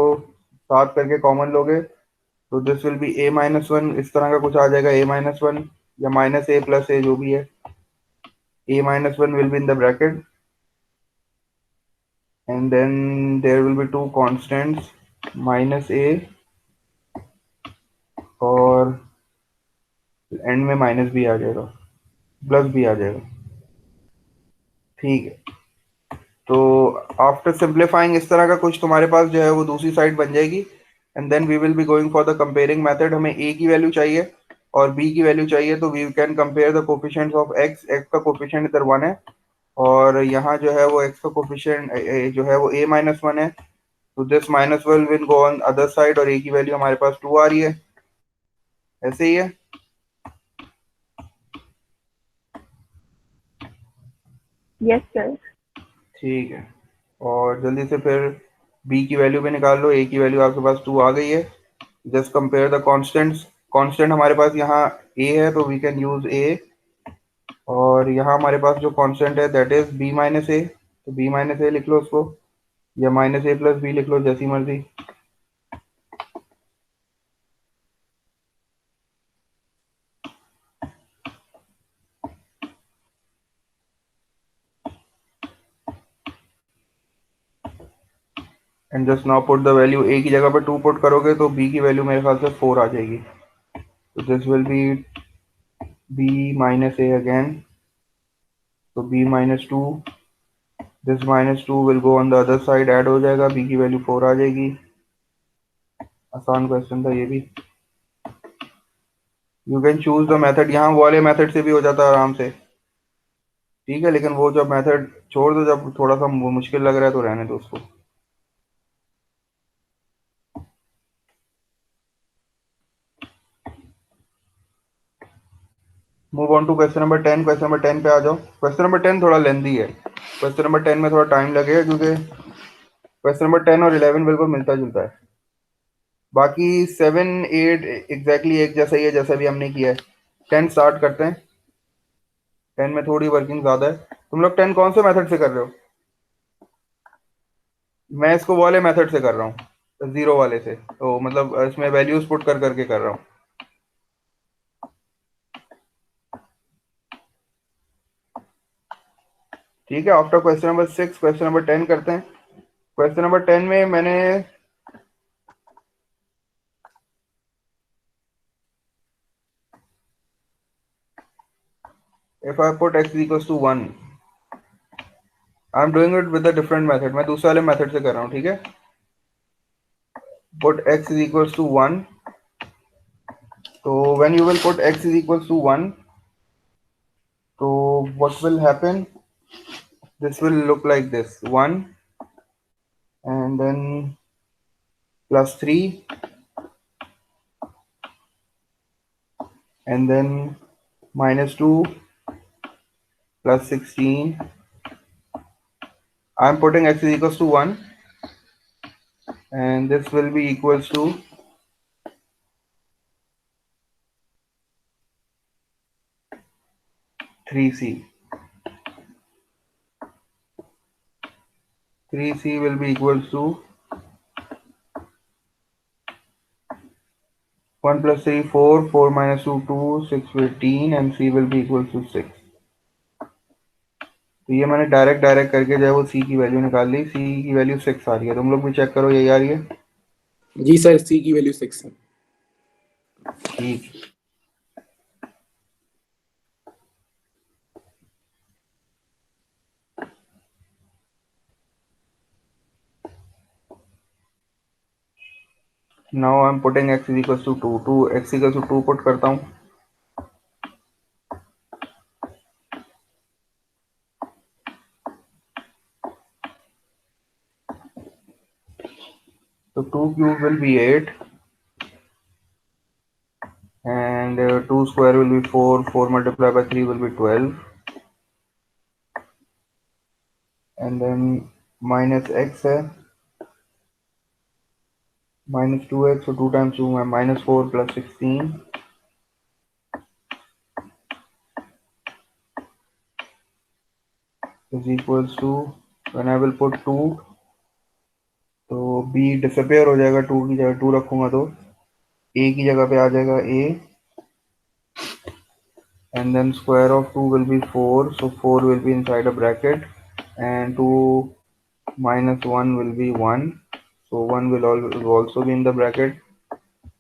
साथ करके कॉमन लोगे। तो this will be a minus one, इस तरह का कुछ आ जाएगा, ए माइनस वन या माइनस ए प्लस ए जो भी है। A minus one will be in the bracket and then there will be two constants minus a और एंड में माइनस भी आ जाएगा, प्लस भी आ जाएगा। ठीक है, तो आफ्टर सिंप्लीफाइंग इस तरह का कुछ तुम्हारे पास जो है वो दूसरी साइड बन जाएगी। And then we will be going for the comparing method. हमें a की वैल्यू चाहिए और b की वैल्यू चाहिए, तो we can compare the coefficients of x। x का कोफिशिएंट इधर 1 है और यहाँ जो है वो x का कोफिशिएंट जो है वो a माइनस 1 है। तो this minus will go on other side और a की वैल्यू हमारे पास 2 आ रही है। ऐसे ही है। Yes, sir. ठीक है, और जल्दी से फिर b की वैल्यू भी निकाल लो। a की वैल्यू आपके पास 2 आ गई है। Just compare the constants. Constant हमारे पास यहाँ a है तो वी कैन यूज a, और यहाँ हमारे पास जो कांस्टेंट है दैट इज b माइनस ए। तो b माइनस ए लिख लो उसको, या माइनस ए प्लस बी लिख लो, जैसी मर्जी। And just now put the value, a की जगह पर 2 पुट करोगे तो बी की वैल्यू मेरे ख्याल से 4 आ जाएगी. तो this will be b minus a again. So b minus 2, this minus 2 will go on the other side, add हो जाएगा, b की वैल्यू 4 आ जाएगी. आसान क्वेश्चन था ये भी. You can choose the method, यहाँ वाले मेथड से भी हो जाता है आराम से, ठीक है, लेकिन वो जब मेथड छोड़ दो, जब थोड़ा सा मुश्किल लग रहा है तो रहने दो उसको. Move on to question number 10. Question number 10 पे आ जाओ. क्वेश्चन नंबर 10 थोड़ा लेंदी है. क्वेश्चन नंबर 10 में थोड़ा टाइम लगेगा क्योंकि क्वेश्चन नंबर 10 और 11 बिल्कुल मिलता जुलता है. बाकी 7 8 एग्जैक्टली एक जैसा ही है जैसा भी हमने किया है. 10 स्टार्ट करते हैं. 10 में थोड़ी वर्किंग ज़्यादा है. तुम लोग 10 कौन से मेथड से कर रहे हो? मैं इसको वाले मेथड से कर रहा हूँ, जीरो वाले से. तो मतलब इसमें वैल्यूज पुट कर करके कर रहा हूँ. ठीक है. After question number 6 question number 10 करते हैं. क्वेश्चन नंबर 10 में मैंने if I put x equals to 1, I am doing it with a different method. मैं दूसरे वाले मेथड से कर रहा हूँ. ठीक है. Put x is equals to 1. So when you will put x is equals to 1, so what will happen? This will look like this: 1 and then plus 3 and then minus 2 plus 16. I am putting x is equals to 1 and this will be equals to 3c. 3c will be equals to 1 plus 3 4, 4 minus 2 2, 6 15 and c will be equals to 6. तो ये मैंने direct करके जो है वो c की value निकाल ली. c की वैल्यू 6 आ रही है. तुम लोग भी चेक करो यही आ रही है. जी सर, सी की वैल्यू 6 है. ठीक. Now I am putting x is equals to 2. 2 x equals to 2 put करता हूँ. So 2 cube will be 8 and 2 square will be 4. 4 multiplied by 3 will be 12 and then minus x है minus 2x. So 2 times 2 है minus 4 plus 16 is equals to, when I will put 2 तो b disappear हो जाएगा. 2 की जगह 2 रखूंगा तो a की जगह पे आ जाएगा a and then square of 2 will be 4. So 4 will be inside a bracket and 2 minus 1 will be 1. So 1 will also be in the bracket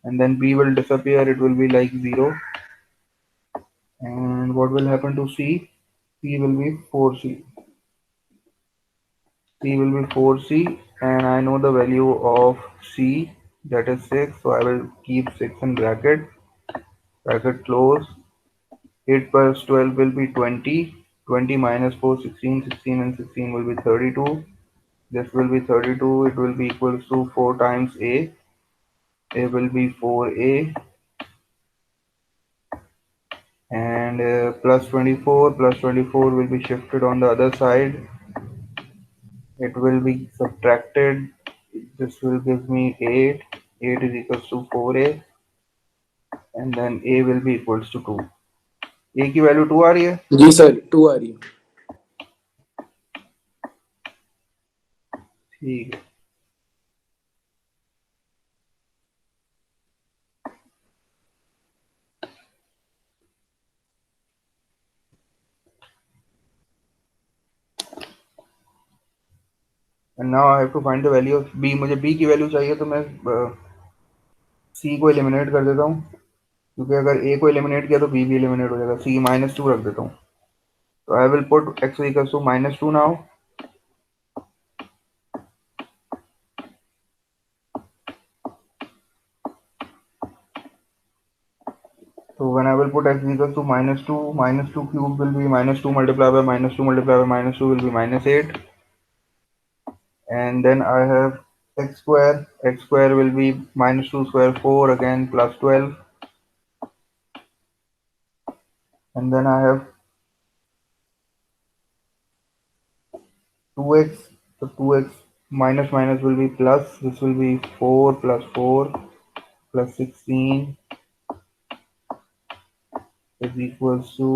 and then b will disappear. It will be like 0 and what will happen to c? c will be 4c. c will be 4c and I know the value of c, that is 6. So I will keep 6 in bracket close. 8 plus 12 will be 20. 20 minus 4 16. 16 and 16 will be 32. This will be 32. It will be equals to 4 times a will be 4a and plus 24 will be shifted on the other side. It will be subtracted. This will give me 8. 8 is equals to 4a and then a will be equals to 2. a की value 2 आ रही है. जी sir, 2 आ रही है. ठीक है. And now I have to find the value of b। मुझे b की value चाहिए तो मैं c को एलिमिनेट कर देता हूँ, क्योंकि अगर a को एलिमिनेट किया तो b भी एलिमिनेट हो जाएगा। c -2 रख देता हूँ। तो I will put x equals to -2 now. So when I will put x equals to -2 cube will be -2 multiplied by -2 multiplied by -2 will be -8. And then I have x square. X square will be -2 square 4 again plus 12. And then I have 2x. So 2x minus minus will be plus. This will be 4 plus 4 plus 16 is equals to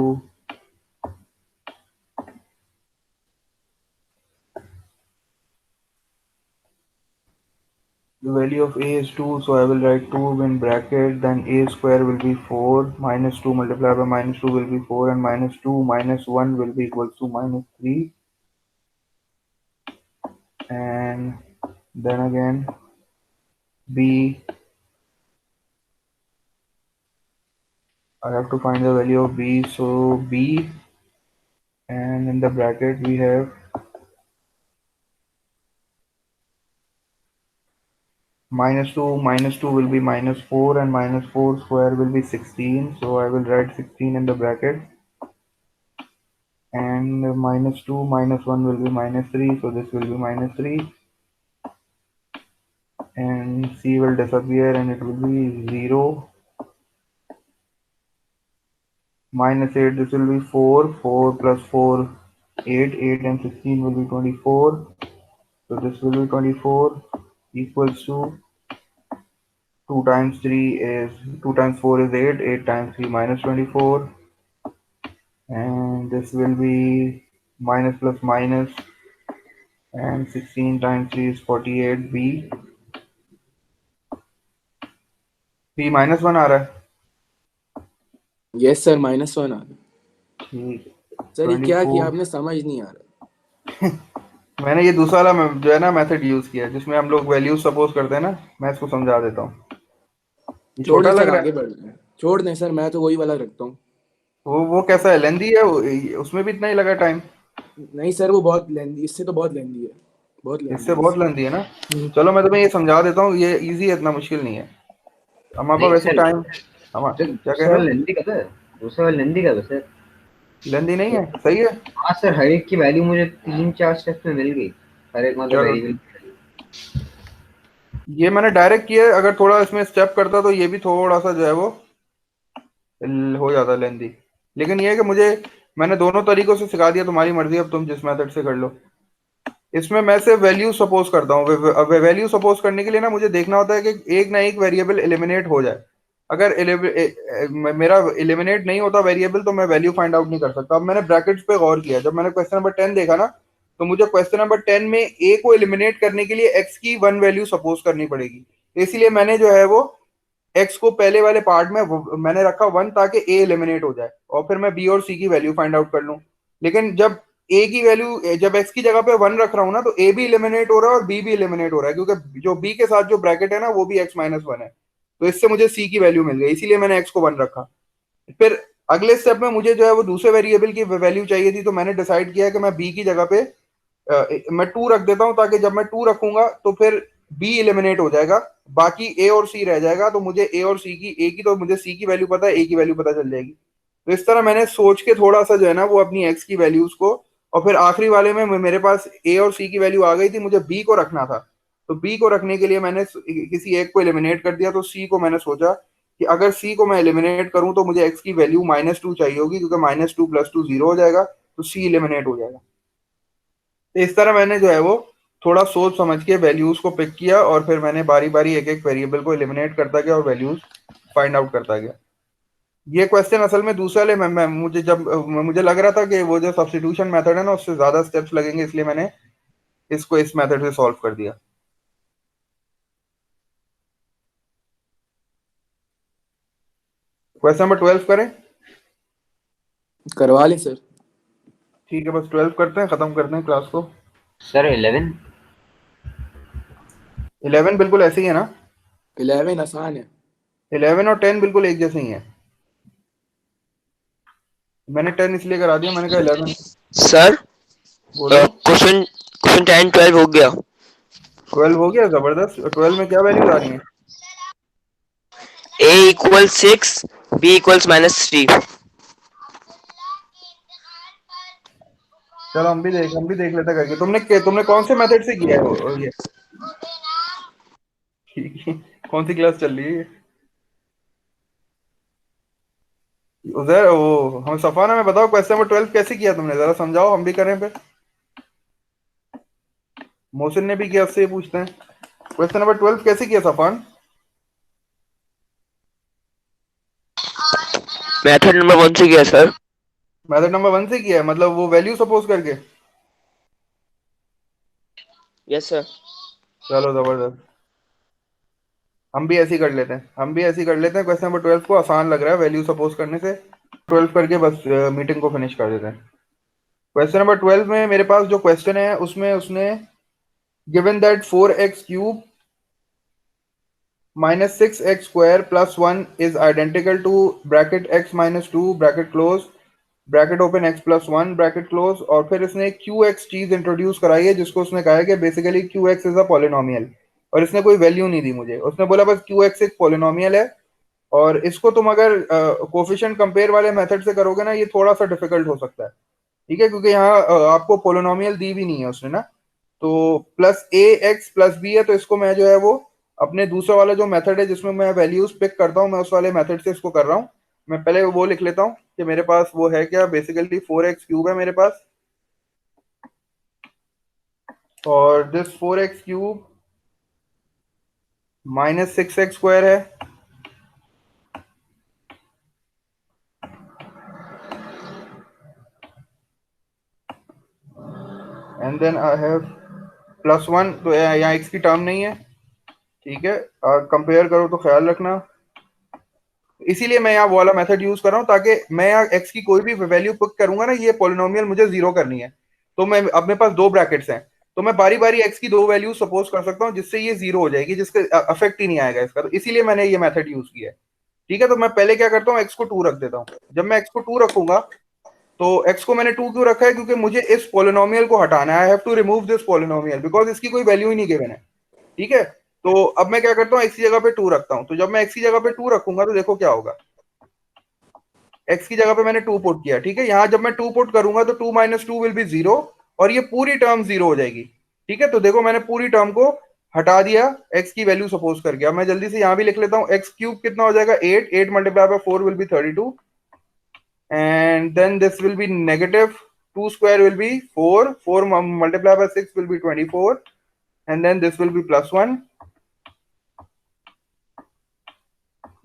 the value of a is 2, so I will write 2 in bracket, then a square will be 4, minus 2 multiplied by -2 will be 4, and -2 minus 1 will be equal to -3. And then again b, I have to find the value of b, so b, and in the bracket we have -2 will be -4, and -4 square will be 16, so I will write 16 in the bracket. And -2 minus 1 will be -3, so this will be -3, and c will disappear and it will be 0. -8, this will be 4, 4 plus 4 8, 8 and 16 will be 24, so this will be 24 equals to 2 times 3 is 2 times 4 is 8, 8 times 3 -24, and this will be minus plus minus, and 16 times 3 is 48. b -1 आ रहा है। Yes sir -1 आ रहा है। ठीक, sir ये क्या 24। किया आपने, समझ नहीं आ रहा। मैंने ये दूसरा वाला जो है ना मेथड यूज किया है, जिसमें हम लोग वैल्यूज सपोज करते हैं ना। मैं इसको समझा देता हूँ। ये छोड़ छोटा दें लग सर, रहा आगे है। बढ़ रहे हैं। छोड़ दें सर, मैं तो वही वाला रखता हूँ। वो कैसा है, लेंदी है उसमें भी इतना ही लगा टाइम। नहीं सर, वो बहुत लेंदी, इससे तो बहुत लेंदी है, बहुत लेंदी इससे है बहुत इससे। लेंदी है ना। चलो मैं तुम्हें ये समझा देता हूँ, ये इजी है, इतना मुश्किल नहीं है। हमारे पास नहीं वैसे सर, टाइम। हम सर क्या कह दूसरा रहे वाला हो? लेंदी का था, दूसरा वाला लेंदी का था सर। लेंदी नहीं है, सही है। हाँ सर, हर एक की वैल्यू मुझे 3-4 स्टेप्स में मिल गई, हर एक मतलब चलो वेरिएबल। ये मैंने डायरेक्ट किया है, अगर थोड़ा इसमें स्टेप करता तो ये भी थोड़ा सा जो है वो हो जाता लेंदी। लेकिन ये है कि मैंने दोनों तरीकों से सिखा दिया, तुम्हारी मर्जी, अब तुम जिस मेथड से कर लो। इसमें मैं से वैल्यू सपोज करता हूँ। वैल्यू सपोज करने के लिए ना मुझे देखना होता है कि एक ना एक वेरिएबल एलिमिनेट हो जाए। अगर मेरा एलिमिनेट नहीं होता वेरिएबल तो मैं वैल्यू फाइंड आउट नहीं कर सकता। अब मैंने ब्रैकेट्स पे गौर किया, जब मैंने क्वेश्चन नंबर 10 देखा ना, तो मुझे क्वेश्चन नंबर 10 में ए को एलिमिनेट करने के लिए एक्स की 1 वैल्यू सपोज करनी पड़ेगी। इसीलिए मैंने जो है वो एक्स को पहले वाले पार्ट में मैंने रखा 1, ताकि ए एलिमिनेट हो जाए और फिर मैं बी और सी की वैल्यू फाइंड आउट कर लूं। लेकिन जब ए की वैल्यू, जब एक्स की जगह पे 1 रख रहा हूं ना, तो ए भी एलिमिनेट हो रहा है और बी भी एलिमिनेट हो रहा है, क्योंकि जो बी के साथ जो ब्रैकेट है ना वो भी x-1 है। तो इससे मुझे सी की वैल्यू मिल गई, इसीलिए मैंने एक्स को 1 रखा। फिर अगले स्टेप में मुझे जो है वो दूसरे वेरिएबल की वैल्यू चाहिए थी, तो मैंने डिसाइड किया कि मैं बी की जगह पे मैं 2 रख देता हूं, ताकि जब मैं 2 रखूंगा तो फिर बी एलिमिनेट हो जाएगा, बाकी ए और सी रह जाएगा। तो मुझे ए और सी की, ए की तो मुझे सी की वैल्यू पता है, ए की वैल्यू पता चल जाएगी। तो इस तरह मैंने सोच के थोड़ा सा जो है ना वो अपनी एक्स की वैल्यूज को, और फिर आखिरी वाले में मेरे पास ए और सी की वैल्यू आ गई थी, मुझे बी को रखना था। तो बी को रखने के लिए मैंने किसी एक को एलिमिनेट कर दिया। तो सी को मैंने सोचा कि अगर सी को मैं एलिमिनेट करूं तो मुझे एक्स की वैल्यू -2 चाहिए होगी, क्योंकि -2 + 2 0 हो जाएगा, तो सी एलिमिनेट हो जाएगा। तो इस तरह मैंने जो है वो थोड़ा सोच समझ के वैल्यूज को पिक किया, और फिर मैंने बारी बारी एक एक वेरिएबल को एलिमिनेट करता गया और वैल्यूज फाइंड आउट करता गया। ये क्वेश्चन असल में दूसरे वाले में मुझे लग रहा था कि वो जो सब्स्टिट्यूशन मेथड है ना उससे ज्यादा स्टेप्स लगेंगे, इसलिए मैंने इसको इस मेथड से सॉल्व कर दिया। क्वेश्चन नंबर 12 करें? करवा लें सर। ठीक है, बस 12 करते हैं, खत्म करते हैं क्लास को। सर 11। 11 बिल्कुल ऐसे ही है ना? 11 आसान है। 11 और 10 बिल्कुल एक जैसे ही है। मैंने 10 इसलिए करा दिया, मैंने कहा 11। सर बोलो। क्वेश्चन क्वेश्चन 10 12 हो गया। 12 हो गया, जबरदस्त। 12 में क्या वैल्यूज आ रही हैं? A equals 6, B equals -3। चलो हम भी देख लेते हैं करके। तुमने कौन से मेथड से किया है ये? कौन सी क्लास चल रही है? उधर वो हम सफाना में बताओ, क्वेश्चन नंबर 12 कैसे किया तुमने, जरा समझाओ, हम भी करें फिर। मोहसिन ने भी किया, उससे ही पूछते हैं। क्वेश्चन नंबर 12 कैसे किया सफान? मेथड नंबर 1 से किया सर। मेथड नंबर 1 से किया है, मतलब वो वैल्यू सपोज करके। Yes sir. चलो जबरदस्त। हम भी ऐसे ही कर लेते हैं, क्वेश्चन नंबर 12 को आसान लग रहा है वैल्यू सपोज करने से। 12 करके बस मीटिंग को फिनिश कर देते हैं। क्वेश्चन नंबर 12 में मेरे पास जो क्वेश्चन है उसमें उसने given that 4x cube minus 6x square plus 1 is identical to bracket x minus 2 bracket close bracket open x plus 1 bracket close. और फिर इसने qx चीज इंट्रोड्यूस कराई है, जिसको उसने कहा है कि basically qx is a polynomial. और इसने कोई वैल्यू नहीं दी मुझे, उसने बोला बस qx एक पॉलिनोमियल है। और इसको तुम अगर कोफिशिएंट कंपेयर वाले मेथड से करोगे ना, ये थोड़ा सा डिफिकल्ट हो सकता है, ठीक है, क्योंकि यहाँ आपको पोलिनोमियल दी भी नहीं है उसने ना। तो प्लस ए एक्स प्लस बी है, तो इसको मैं जो है वो अपने दूसरा वाला जो मेथड है जिसमें मैं वैल्यूज पिक करता हूँ, मैं उस वाले मेथड से इसको कर रहा हूँ। मैं पहले वो लिख लेता हूँ कि मेरे पास वो है क्या, बेसिकली 4x क्यूब है मेरे पास, और this 4x cube minus 6x square है, and then I have plus 1। तो यहाँ x की टर्म नहीं है, ठीक है। कंपेयर करो तो ख्याल रखना। इसीलिए मैं यहाँ वो वाला मेथड यूज कर रहा हूँ, ताकि मैं यहाँ x की कोई भी वैल्यू पिक करूंगा ना, ये पॉलिनोमियल मुझे जीरो करनी है। तो मैं अब मेरे पास दो ब्रैकेट्स हैं, तो मैं बारी बारी x की दो वैल्यू सपोज कर सकता हूँ, जिससे ये जीरो हो जाएगी, जिसके अफेक्ट ही नहीं आएगा इसका। तो इसीलिए मैंने ये मेथड यूज किया है, ठीक है। तो मैं पहले क्या करता हूँ, x को 2 रख देता हूँ। जब मैं x को 2 रखूंगा, तो x को मैंने 2 क्यों रखा है, क्योंकि मुझे इस पॉलिनोमियल को हटाना है। I have to remove this polynomial because इसकी कोई वैल्यू ही नहीं गिवन है, ठीक है। तो अब मैं क्या करता हूँ, x की जगह पे 2 रखता हूँ। तो जब मैं x की जगह पे 2 रखूंगा, तो देखो क्या होगा, x की जगह पे मैंने 2 पुट किया, ठीक है। यहां जब मैं 2 पुट करूंगा तो 2 माइनस 2 विल बी 0, और ये पूरी टर्म 0 हो जाएगी, ठीक है। तो देखो मैंने पूरी टर्म को हटा दिया x की वैल्यू सपोज करके। अब मैं जल्दी से यहां भी लिख लेता हूं, x क्यूब कितना हो जाएगा 8, 8 multiply by 4 will be 32, and then this will be negative 2 square will be 4, 4 multiply by 6 will be 24, and then this will be plus 1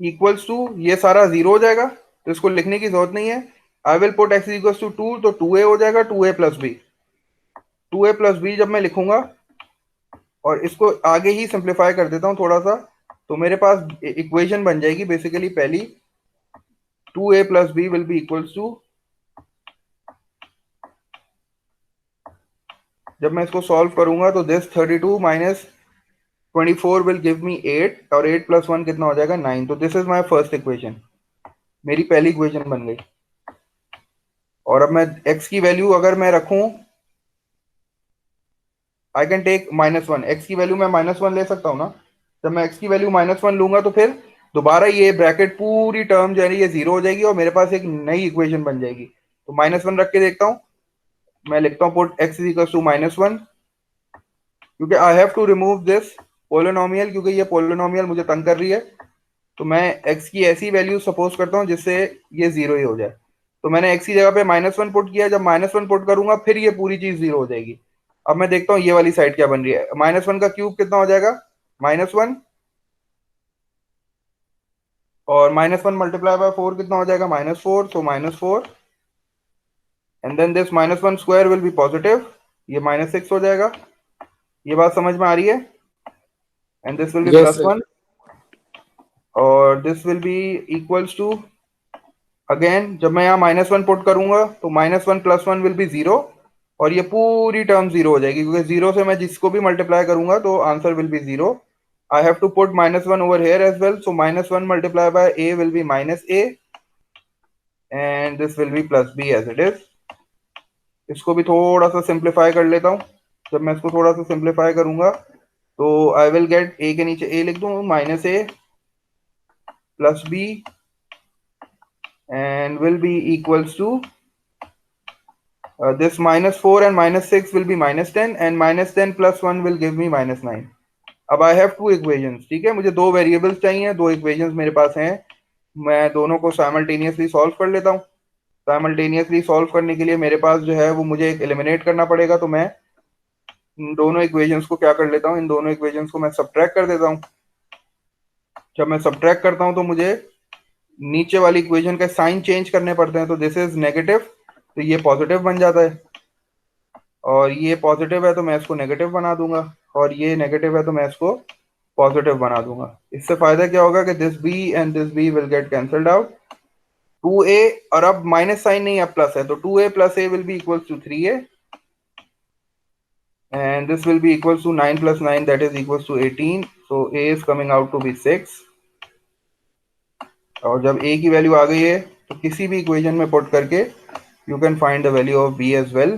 equals to, ये सारा 0 हो जाएगा, तो इसको लिखने की जरूरत नहीं है। I will put x equals to 2, तो 2a हो जाएगा, 2a plus B. 2a plus B जब मैं लिखूंगा, और इसको आगे ही सिंप्लीफाई कर देता हूं थोड़ा सा, तो मेरे पास इक्वेशन बन जाएगी बेसिकली पहली, 2a plus b will be equals to, जब मैं इसको सॉल्व करूंगा तो दिस 32 माइनस 24 विल गिव मी 8, और 8 प्लस 1 कितना हो जाएगा 9। तो this is my first equation, मेरी पहली इक्वेशन बन गई। और अब मैं x की वैल्यू अगर मैं रखूं, आई कैन टेक -1, x की वैल्यू मैं -1 ले सकता हूँ ना। जब मैं x की वैल्यू -1 लूंगा, तो फिर दोबारा ये ब्रैकेट पूरी टर्म जो है ये 0 हो जाएगी, और मेरे पास एक नई इक्वेशन बन जाएगी। तो -1 रख के देखता हूँ, मैं लिखता हूँ पुट x इक्वल टू -1, क्योंकि I have to remove this polynomial, क्योंकि ये पोलिनोमियल मुझे तंग कर रही है। तो मैं x की ऐसी वैल्यू सपोज करता हूँ जिससे ये 0 ही हो जाए। तो मैंने x की जगह पे -1 पुट किया, जब -1 पुट करूंगा फिर ये पूरी चीज 0 हो जाएगी। अब मैं देखता हूँ ये वाली साइड क्या बन रही है, -1 का क्यूब कितना हो जाएगा -1, और -1 मल्टीप्लाई बाय 4 कितना हो जाएगा -4, तो -4, and then this -1 square will be positive, ये -6 हो जाएगा। ये बात समझ में आ रही है? And this will be yes plus sir. 1, और this will be equals to, again जब मैं यहाँ -1 पुट करूंगा तो -1 प्लस 1 विल बी 0, और ये पूरी टर्म जीरो हो जाएगी, क्योंकि जीरो से मैं जिसको भी मल्टीप्लाई करूंगा तो answer will be zero. I have to put -1 over here as well, so -1 multiply by a will be -a and this will be +b as it is. इसको भी थोड़ा सा सिंप्लीफाई कर लेता हूँ. जब मैं इसको थोड़ा सा सिंप्लीफाई करूंगा तो आई विल गेट a के नीचे a लिख दूं, -a +b and will be equals to this -4 and -6 will be -10 and -10 + 1 will give me -9. अब I have two equations. ठीक है, मुझे दो वेरिएबल्स चाहिए, दो इक्वेशंस मेरे पास हैं. मैं दोनों को साइमल्टेनियसली सॉल्व कर लेता हूँ. साइमल्टेनियसली सॉल्व करने के लिए मेरे पास जो है वो मुझे एक एलिमिनेट करना पड़ेगा. तो मैं इन दोनों इक्वेशंस को क्या कर लेता हूँ, इन दोनों इक्वेशंस को मैं सब्ट्रैक्ट कर देता हूँ. जब मैं सब्ट्रैक्ट करता हूँ तो मुझे नीचे वाली इक्वेशन का साइन चेंज करने पड़ते हैं. तो दिस इज नेगेटिव, तो ये पॉजिटिव बन जाता है, और ये पॉजिटिव है तो मैं इसको नेगेटिव बना दूंगा, और ये नेगेटिव है तो मैं इसको पॉजिटिव बना दूंगा. इससे फायदा क्या होगा कि this b and this b will get cancelled out. 2a, और अब माइनस साइन नहीं, अब प्लस है, तो 2a + a will be equals to 3a and this will be equals to 9 + 9, that is equals to 18. So a is coming out to be 6. और जब a की value आ गई है तो किसी भी इक्वेशन में पुट करके you can find the value of b as well.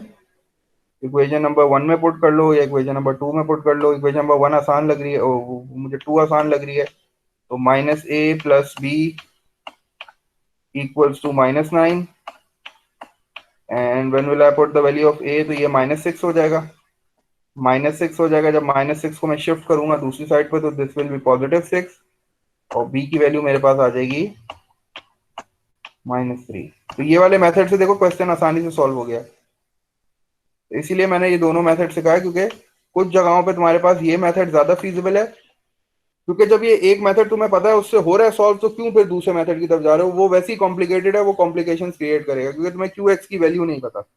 Equation number 1 में पुट कर लो या इक्वेशन नंबर 2 में पुट कर लो. इक्वेशन नंबर 1 आसान लग रही है, मुझे 2 आसान लग रही है, तो -a + b equals to -9 and when will I put the value of a, तो ये -6 हो जाएगा. -6 हो जाएगा. जब -6 को मैं शिफ्ट करूंगा दूसरी साइड पे तो दिस विल बी +6 और b की वैल्यू मेरे पास आ जाएगी -3. तो ये वाले मेथड से देखो क्वेश्चन आसानी से सॉल्व हो गया. इसीलिए मैंने ये दोनों मेथड सिखाया, क्योंकि कुछ जगहों पे तुम्हारे पास ये मेथड ज्यादा फीजिबल है, क्योंकि जब ये एक मेथड तुम्हें पता है उससे हो रहा है सॉल्व, तो क्यों फिर दूसरे मेथड की तरफ जा रहे हो. वो वैसे ही कॉम्प्लिकेटेड है, वो कॉम्प्लिकेशंस क्रिएट करेगा, क्योंकि तुम्हें qx की वैल्यू नहीं पता.